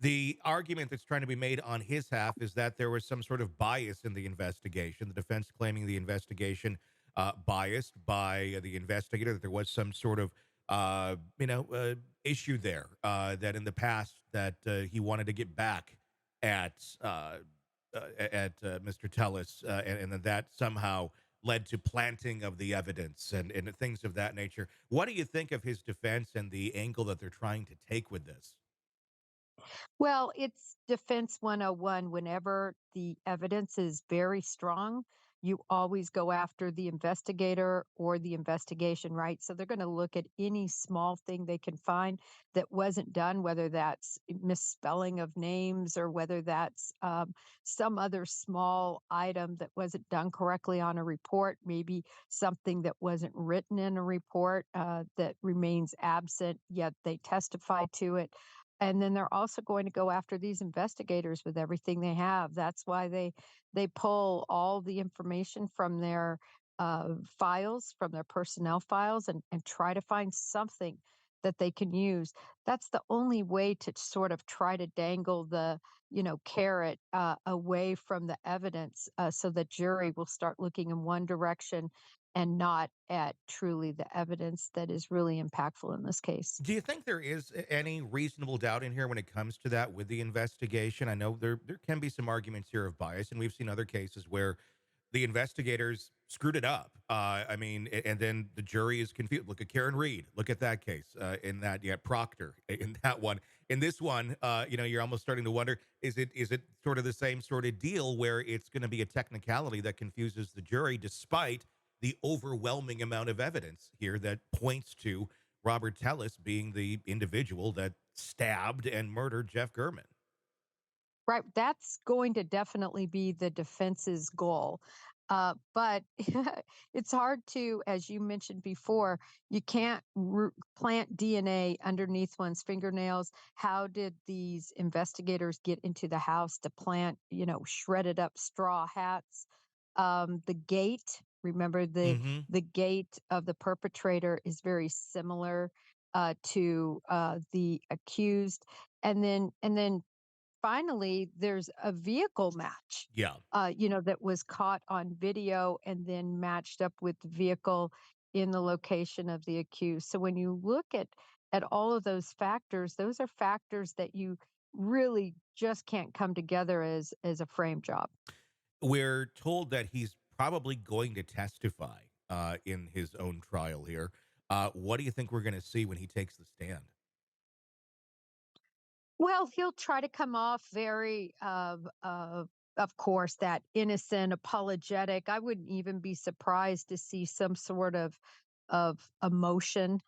The argument that's trying to be made on his half is that there was some sort of bias in the investigation. The defense claiming the investigation biased by the investigator, that there was some sort of issue there, that in the past that he wanted to get back at Mr. Tellis, and that somehow led to planting of the evidence and things of that nature. What do you think of his defense and the angle that they're trying to take with this? Well, it's defense 101. Whenever the evidence is very strong, you always go after the investigator or the investigation, right? So they're going to look at any small thing they can find that wasn't done, whether that's misspelling of names or whether that's some other small item that wasn't done correctly on a report, maybe something that wasn't written in a report that remains absent, yet they testify to it. And then they're also going to go after these investigators with everything they have. That's why they pull all the information from their files, from their personnel files, and try to find something that they can use. That's the only way to sort of try to dangle the carrot away from the evidence, so the jury will start looking in one direction and not at truly the evidence that is really impactful in this case. Do you think there is any reasonable doubt in here when it comes to that with the investigation? I know there can be some arguments here of bias, and we've seen other cases where the investigators screwed it up. And then the jury is confused. Look at Karen Reed. Look at that case. In that, yeah, Proctor. In that one, in this one, you're almost starting to wonder: is it sort of the same sort of deal where it's going to be a technicality that confuses the jury, despite the overwhelming amount of evidence here that points to Robert Tellis being the individual that stabbed and murdered Jeff Gurman? Right, that's going to definitely be the defense's goal. But it's hard to, as you mentioned before, you can't plant DNA underneath one's fingernails. How did these investigators get into the house to plant, shredded up straw hats? The gait, remember Hmm. the gait of the perpetrator is very similar to the accused, and then finally, there's a vehicle match, Yeah. that was caught on video and then matched up with the vehicle in the location of the accused. So when you look at all of those are factors that you really just can't come together as a frame job. We're told that he's probably going to testify in his own trial here. What do you think we're going to see when he takes the stand? Well, he'll try to come off very, of course, that innocent, apologetic. I wouldn't even be surprised to see some sort of emotion,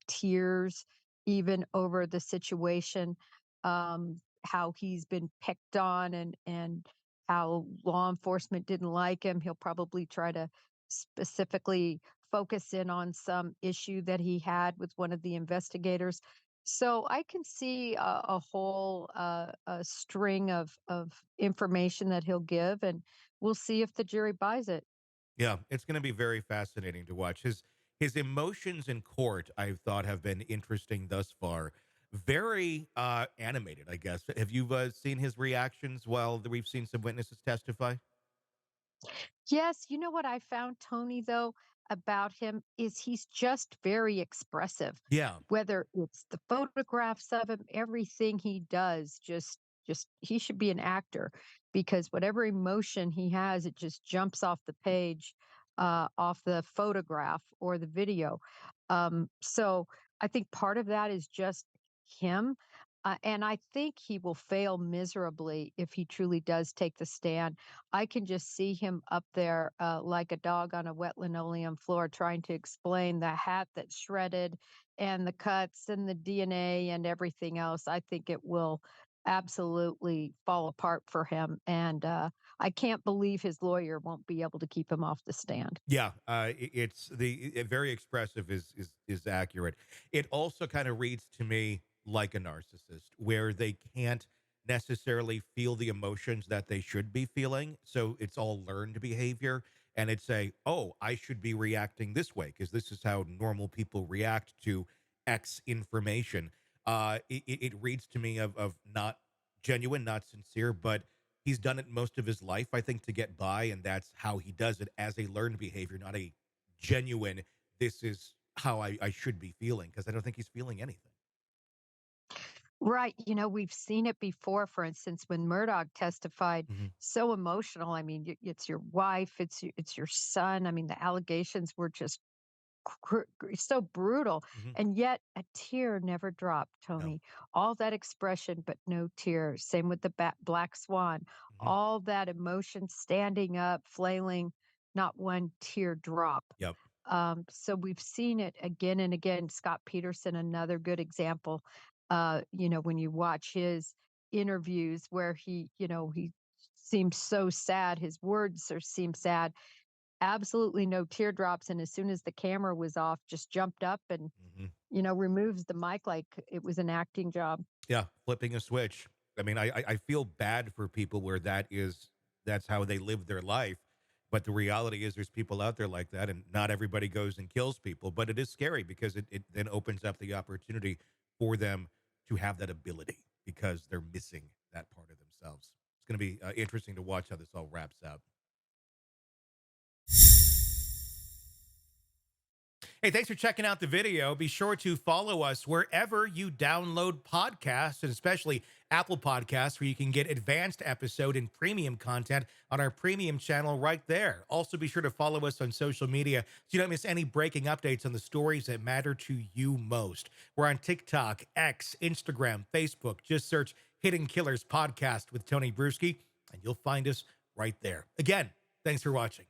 tears, even over the situation, how he's been picked on and how law enforcement didn't like him. He'll probably try to specifically focus in on some issue that he had with one of the investigators. So I can see a whole a string of information that he'll give, and we'll see if the jury buys it. Yeah, it's going to be very fascinating to watch. His emotions in court, I've thought, have been interesting thus far. Very animated, I guess. Have you seen his reactions while we've seen some witnesses testify? Yes, you know what I found, Tony, though, about him is he's just very expressive. Yeah. Whether it's the photographs of him, everything he does, just he should be an actor because whatever emotion he has, it just jumps off the page, off the photograph or the video. So I think part of that is just him. And I think he will fail miserably if he truly does take the stand. I can just see him up there like a dog on a wet linoleum floor trying to explain the hat that's shredded and the cuts and the DNA and everything else. I think it will absolutely fall apart for him. And I can't believe his lawyer won't be able to keep him off the stand. Yeah, it's very expressive is accurate. It also kind of reads to me like a narcissist, where they can't necessarily feel the emotions that they should be feeling, so it's all learned behavior, and it's a, oh, I should be reacting this way because this is how normal people react to X information. It reads to me of not genuine, not sincere, but he's done it most of his life, I think, to get by, and that's how he does it as a learned behavior, not a genuine. This is how I should be feeling because I don't think he's feeling anything. Right. We've seen it before. For instance, when Murdoch testified, Hmm. so emotional. I mean, it's your wife, it's your son. I mean, the allegations were just so brutal, Hmm. and yet a tear never dropped, No. Tony. All that expression, but no tear. Same with the black swan. Hmm. All that emotion, standing up, flailing, not one tear drop. Yep. So we've seen it again and again. Scott Peterson, another good example. When you watch his interviews where he seems so sad, his words seem sad, absolutely no teardrops. And as soon as the camera was off, just jumped up and, Hmm. removes the mic like it was an acting job. Yeah, flipping a switch. I mean, I feel bad for people where that's how they live their life. But the reality is there's people out there like that, and not everybody goes and kills people. But it is scary because it then opens up the opportunity for them to have that ability because they're missing that part of themselves. It's going to be interesting to watch how this all wraps up. Hey, thanks for checking out the video. Be sure to follow us wherever you download podcasts, and especially Apple Podcasts, where you can get advanced episode and premium content on our premium channel right there. Also, be sure to follow us on social media so you don't miss any breaking updates on the stories that matter to you most. We're on TikTok, X, Instagram, Facebook. Just search Hidden Killers Podcast with Tony Brueski, and you'll find us right there. Again, thanks for watching.